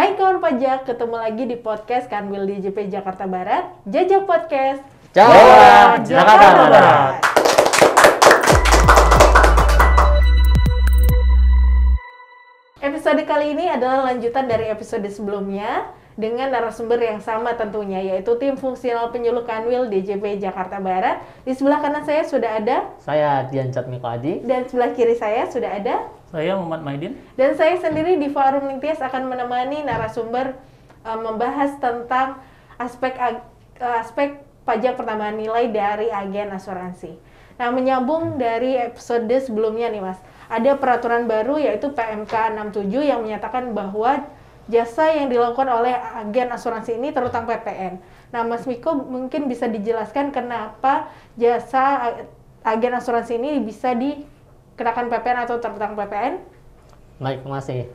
Hai kawan pajak, ketemu lagi di podcast Kanwil DJP Jakarta Barat, Jajak Podcast Jawa Jakarta Barat. Episode kali ini adalah lanjutan dari episode sebelumnya dengan narasumber yang sama tentunya, yaitu tim fungsional penyuluh Kanwil DJP Jakarta Barat. Di sebelah kanan saya sudah ada Saya Dian Catmiko Adi. dan sebelah kiri saya sudah ada Saya Muhammad Maidin. dan saya sendiri di Forum Nintias akan menemani narasumber membahas tentang aspek pajak pertambahan nilai dari agen asuransi. Nah, menyambung dari episode sebelumnya nih Mas, ada peraturan baru yaitu PMK 67 yang menyatakan bahwa jasa yang dilakukan oleh agen asuransi ini terutang PPN. Nah, Mas Miko mungkin bisa dijelaskan kenapa jasa agen asuransi ini bisa dikenakan PPN atau terutang PPN? Baik, masih.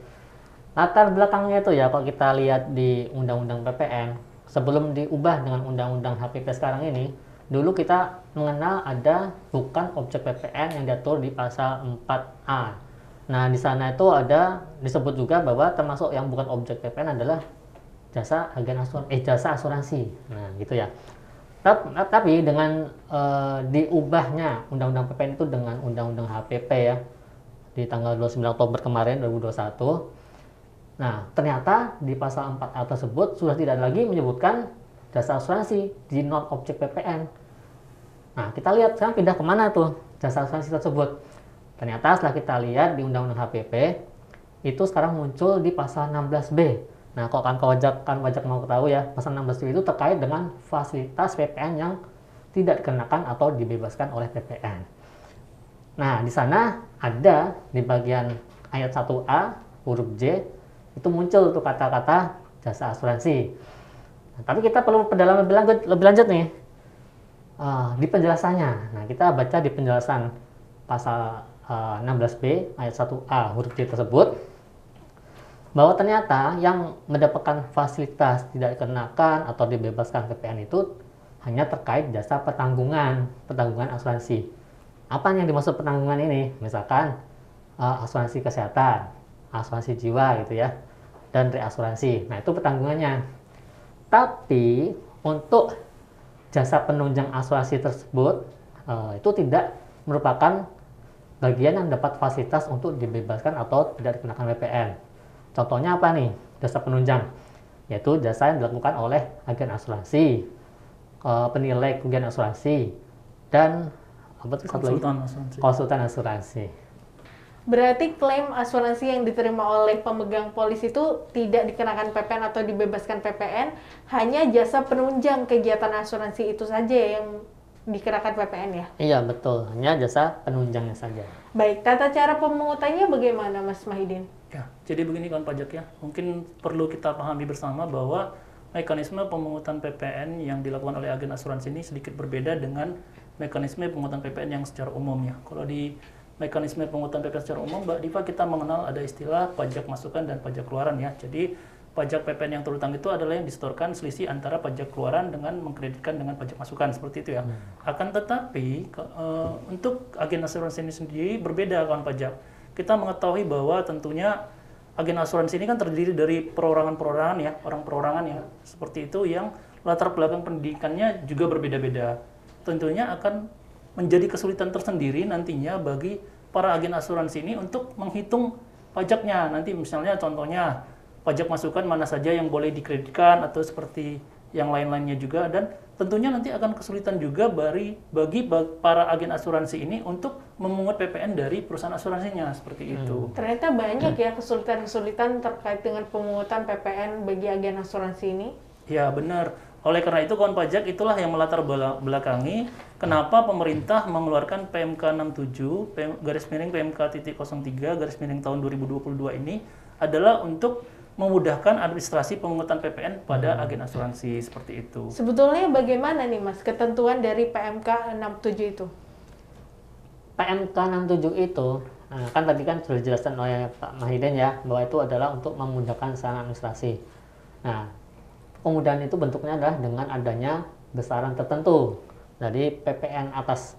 Latar belakangnya itu ya, kalau kita lihat di Undang-Undang PPN, sebelum diubah dengan Undang-Undang HPP sekarang ini, dulu kita mengenal ada bukan objek PPN yang diatur di pasal 4A. Nah, di sana itu ada disebut juga bahwa termasuk yang bukan objek PPN adalah jasa asuransi. Nah, gitu ya. Tapi dengan diubahnya Undang-Undang PPN itu dengan Undang-Undang HPP ya, di tanggal 29 Oktober kemarin 2021. Nah, ternyata di pasal 4A tersebut sudah tidak lagi menyebutkan jasa asuransi di non objek PPN. Nah, kita lihat sekarang pindah kemana tuh jasa asuransi tersebut. Ternyata setelah kita lihat di Undang-Undang HPP, itu sekarang muncul di pasal 16B. Nah, kalau kan wajib mau ketahui ya, pasal 16B itu terkait dengan fasilitas PPN yang tidak dikenakan atau dibebaskan oleh PPN. Nah, di sana ada di bagian ayat 1A, huruf J, itu muncul tuh kata-kata jasa asuransi. Nah, tapi kita perlu pendalaman lebih lanjut nih di penjelasannya. Nah, kita baca di penjelasan pasal 16B ayat 1A huruf J tersebut, bahwa ternyata yang mendapatkan fasilitas tidak dikenakan atau dibebaskan PPN itu hanya terkait jasa pertanggungan asuransi. Apa yang dimaksud pertanggungan ini? Misalkan asuransi kesehatan, asuransi jiwa gitu ya, dan reasuransi. Nah, itu pertanggungannya. Tapi untuk jasa penunjang asuransi tersebut itu tidak merupakan bagian yang dapat fasilitas untuk dibebaskan atau tidak dikenakan PPN. Contohnya apa nih? Jasa penunjang, yaitu jasa yang dilakukan oleh agen asuransi, penilai kerugian asuransi, dan konsultan asuransi. Berarti klaim asuransi yang diterima oleh pemegang polis itu tidak dikenakan PPN atau dibebaskan PPN, hanya jasa penunjang kegiatan asuransi itu saja yang dikenakan PPN ya? Iya, betul. Hanya jasa penunjangnya saja. Baik, tata cara pemungutannya bagaimana Mas Mahidin? Ya, jadi begini kawan pajak ya, mungkin perlu kita pahami bersama bahwa mekanisme pemungutan PPN yang dilakukan oleh agen asuransi ini sedikit berbeda dengan mekanisme pemungutan PPN yang secara umum ya. Kalau di mekanisme pemungutan PPN secara umum, Mbak Diva, kita mengenal ada istilah pajak masukan dan pajak keluaran ya. Jadi pajak PPN yang terutang itu adalah yang disetorkan selisih antara pajak keluaran dengan mengkreditkan dengan pajak masukan, seperti itu ya. Akan tetapi untuk agen asuransi ini sendiri berbeda kawan pajak. Kita mengetahui bahwa tentunya agen asuransi ini kan terdiri dari perorangan-perorangan ya, orang perorangan ya, seperti itu, yang latar belakang pendidikannya juga berbeda-beda. Tentunya akan menjadi kesulitan tersendiri nantinya bagi para agen asuransi ini untuk menghitung pajaknya. Nanti misalnya contohnya pajak masukan mana saja yang boleh dikreditkan atau seperti yang lain-lainnya juga, dan tentunya nanti akan kesulitan juga bagi para agen asuransi ini untuk memungut PPN dari perusahaan asuransinya, seperti itu. Ternyata banyak ya kesulitan-kesulitan terkait dengan pemungutan PPN bagi agen asuransi ini. Ya, benar. Oleh karena itu, kawan pajak, itulah yang melatar belakangi kenapa pemerintah mengeluarkan PMK 67, PMK.03 tahun 2022 ini adalah untuk memudahkan administrasi pemungutan PPN pada agen asuransi, seperti itu. Sebetulnya bagaimana nih Mas ketentuan dari PMK 67 itu? PMK 67 itu, kan tadi kan sudah dijelaskan oleh Pak Mahidin ya, bahwa itu adalah untuk memudahkan sarana administrasi. Nah, kemudahan itu bentuknya adalah dengan adanya besaran tertentu. Jadi PPN atas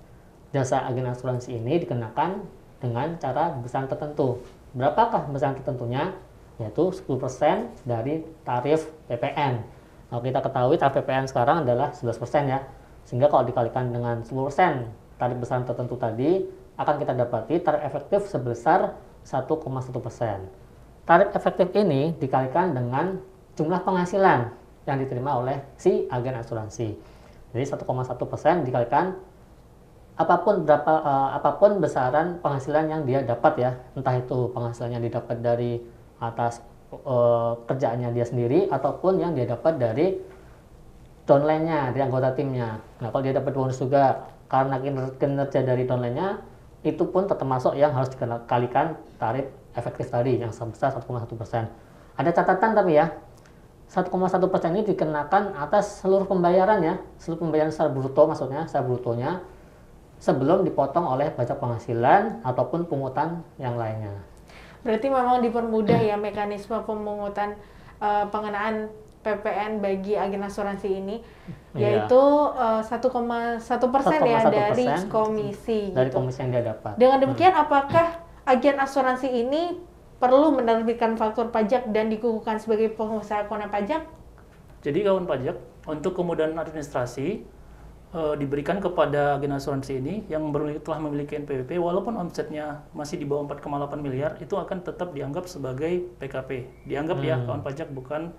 jasa agen asuransi ini dikenakan dengan cara besaran tertentu. Berapakah besaran tertentunya? yaitu 10% dari tarif PPN. Kalau kita ketahui tarif PPN sekarang adalah 11% ya, sehingga kalau dikalikan dengan 10% tarif besaran tertentu tadi, akan kita dapati tarif efektif sebesar 1,1%. Tarif efektif ini dikalikan dengan jumlah penghasilan yang diterima oleh si agen asuransi. Jadi 1,1% dikalikan apapun besaran penghasilan yang dia dapat ya, entah itu penghasilan yang didapat dari atas kerjaannya dia sendiri ataupun yang dia dapat dari downline-nya, dari anggota timnya. Nah, kalau dia dapat bonus juga karena kinerja dari downline-nya, itu pun termasuk yang harus dikalikan tarif efektif tadi yang sebesar 1,1%. Ada catatan tapi ya, 1,1% ini dikenakan atas seluruh pembayaran ya, seluruh pembayaran secara bruto, maksudnya secara brutonya, sebelum dipotong oleh pajak penghasilan ataupun pungutan yang lainnya. Berarti memang dipermudah ya mekanisme pemungutan pengenaan PPN bagi agen asuransi ini, yaitu 1,1% ya dari komisi. Dari gitu. komisi yang dia dapat. Dengan demikian, apakah agen asuransi ini perlu menerbitkan faktur pajak dan dikukuhkan sebagai pengusaha kewenangan pajak? Jadi kawan pajak, untuk kemudahan administrasi diberikan kepada agen asuransi ini yang telah memiliki NPWP, walaupun omsetnya masih di bawah 4,8 miliar, itu akan tetap dianggap sebagai PKP. Dianggap ya kawan pajak bukan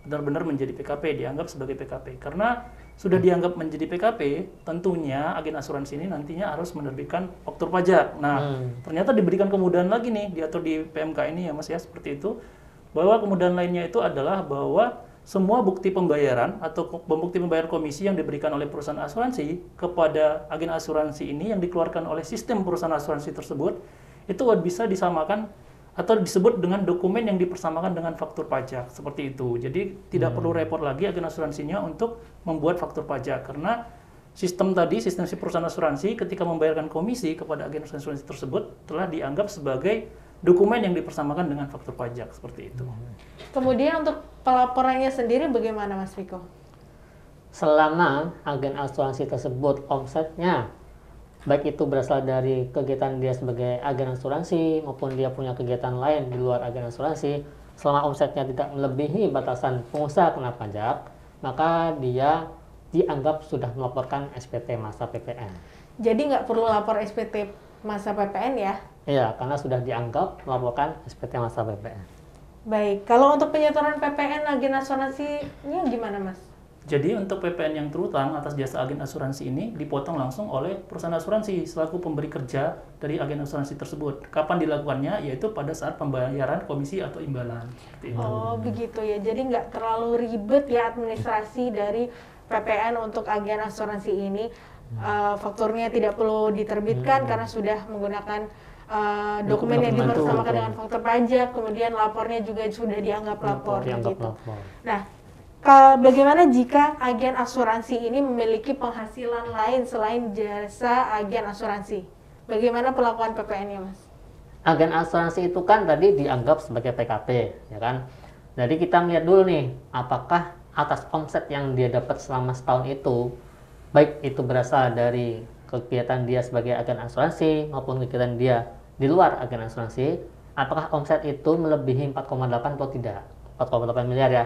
benar-benar menjadi PKP, dianggap sebagai PKP. Karena sudah dianggap menjadi PKP, tentunya agen asuransi ini nantinya harus menerbitkan faktur pajak. Nah, ternyata diberikan kemudahan lagi nih, diatur di PMK ini ya Mas ya, seperti itu. Bahwa kemudahan lainnya itu adalah bahwa semua bukti pembayaran atau bukti pembayaran komisi yang diberikan oleh perusahaan asuransi kepada agen asuransi ini yang dikeluarkan oleh sistem perusahaan asuransi tersebut, itu bisa disamakan atau disebut dengan dokumen yang dipersamakan dengan faktur pajak, seperti itu. Jadi tidak perlu repot lagi agen asuransinya untuk membuat faktur pajak, karena sistem si perusahaan asuransi ketika membayarkan komisi kepada agen asuransi tersebut telah dianggap sebagai dokumen yang dipersamakan dengan faktur pajak, seperti itu. Kemudian untuk pelaporannya sendiri bagaimana Mas Viko? Selama agen asuransi tersebut omsetnya baik itu berasal dari kegiatan dia sebagai agen asuransi maupun dia punya kegiatan lain di luar agen asuransi, selama omsetnya tidak melebihi batasan pengusaha kena pajak, maka dia dianggap sudah melaporkan SPT masa PPN. Jadi nggak perlu lapor SPT masa PPN ya? Iya, karena sudah dianggap melaporkan SPT masa PPN. Baik, kalau untuk penyetoran PPN agen asuransinya gimana Mas? Jadi untuk PPN yang terutang atas jasa agen asuransi ini dipotong langsung oleh perusahaan asuransi selaku pemberi kerja dari agen asuransi tersebut. Kapan dilakukannya? Yaitu pada saat pembayaran komisi atau imbalan. Oh begitu ya, jadi nggak terlalu ribet ya administrasi dari PPN untuk agen asuransi ini. Fakturnya tidak perlu diterbitkan karena sudah menggunakan dokumen yang dipersamakan dengan faktur pajak, kemudian lapornya juga sudah dianggap lapor. Nah, bagaimana jika agen asuransi ini memiliki penghasilan lain selain jasa agen asuransi? Bagaimana perlakuan PPN-nya, Mas? Agen asuransi itu kan tadi dianggap sebagai PKP, ya kan? Jadi kita melihat dulu nih, apakah atas omset yang dia dapat selama setahun itu, baik itu berasal dari kegiatan dia sebagai agen asuransi maupun kegiatan dia di luar agen asuransi, apakah omset itu melebihi 4,8 atau tidak? 4,8 miliar ya.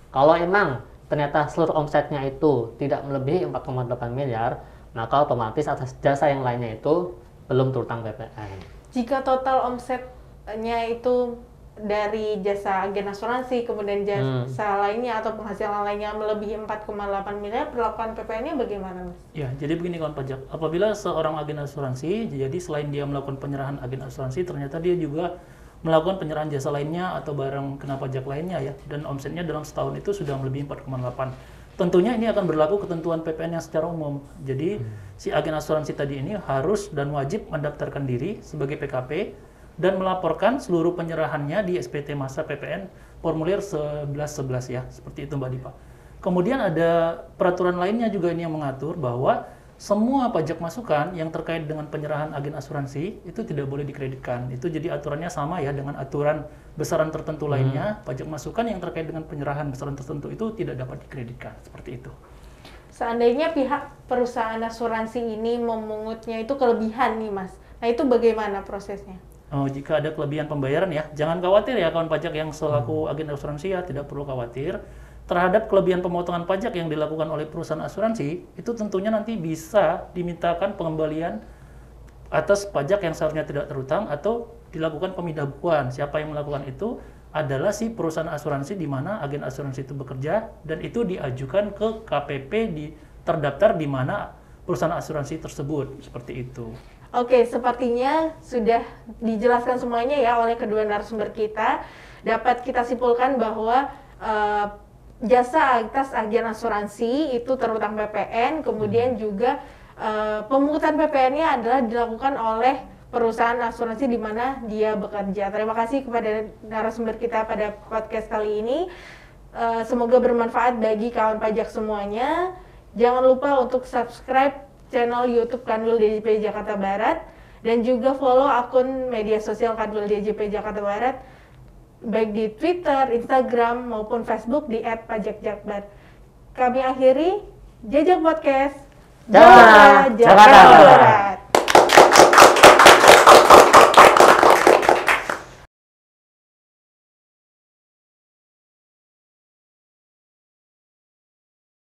Kalau emang ternyata seluruh omsetnya itu tidak melebihi 4,8 miliar, maka otomatis atas jasa yang lainnya itu belum terutang PPN. Jika total omsetnya itu dari jasa agen asuransi, kemudian jasa lainnya atau penghasilan lainnya melebihi 4,8 miliar, perlakuan PPN-nya bagaimana, Mas? Ya, jadi begini kawan pajak. Apabila seorang agen asuransi, jadi selain dia melakukan penyerahan agen asuransi, ternyata dia juga melakukan penyerahan jasa lainnya atau barang kena pajak lainnya ya, dan omsetnya dalam setahun itu sudah melebihi 4,8. Tentunya ini akan berlaku ketentuan PPN yang secara umum. Jadi si agen asuransi tadi ini harus dan wajib mendaftarkan diri sebagai PKP dan melaporkan seluruh penyerahannya di SPT masa PPN formulir 1111 ya, seperti itu Mbak Dipa. Kemudian ada peraturan lainnya juga ini yang mengatur bahwa semua pajak masukan yang terkait dengan penyerahan agen asuransi itu tidak boleh dikreditkan. Itu jadi aturannya sama ya dengan aturan besaran tertentu lainnya. Pajak masukan yang terkait dengan penyerahan besaran tertentu itu tidak dapat dikreditkan, seperti itu. Seandainya pihak perusahaan asuransi ini memungutnya itu kelebihan nih Mas, nah itu bagaimana prosesnya? Jika ada kelebihan pembayaran ya, jangan khawatir ya kawan pajak yang selaku agen asuransi ya, tidak perlu khawatir terhadap kelebihan pemotongan pajak yang dilakukan oleh perusahaan asuransi. Itu tentunya nanti bisa dimintakan pengembalian atas pajak yang seharusnya tidak terutang atau dilakukan pemindahan. Siapa yang melakukan itu adalah si perusahaan asuransi di mana agen asuransi itu bekerja, dan itu diajukan ke KPP terdaftar di mana perusahaan asuransi tersebut, seperti itu. Oke, sepertinya sudah dijelaskan semuanya ya oleh kedua narasumber kita. Dapat kita simpulkan bahwa jasa atas agen asuransi itu terutang PPN, kemudian juga pemungutan PPN-nya adalah dilakukan oleh perusahaan asuransi di mana dia bekerja. Terima kasih kepada narasumber kita pada podcast kali ini. Semoga bermanfaat bagi kawan pajak semuanya. Jangan lupa untuk subscribe channel YouTube Kanwil DJP Jakarta Barat dan juga follow akun media sosial Kanwil DJP Jakarta Barat baik di Twitter, Instagram maupun Facebook di @pajakjakbar. Kami akhiri Jajak Podcast. Jakarta Barat.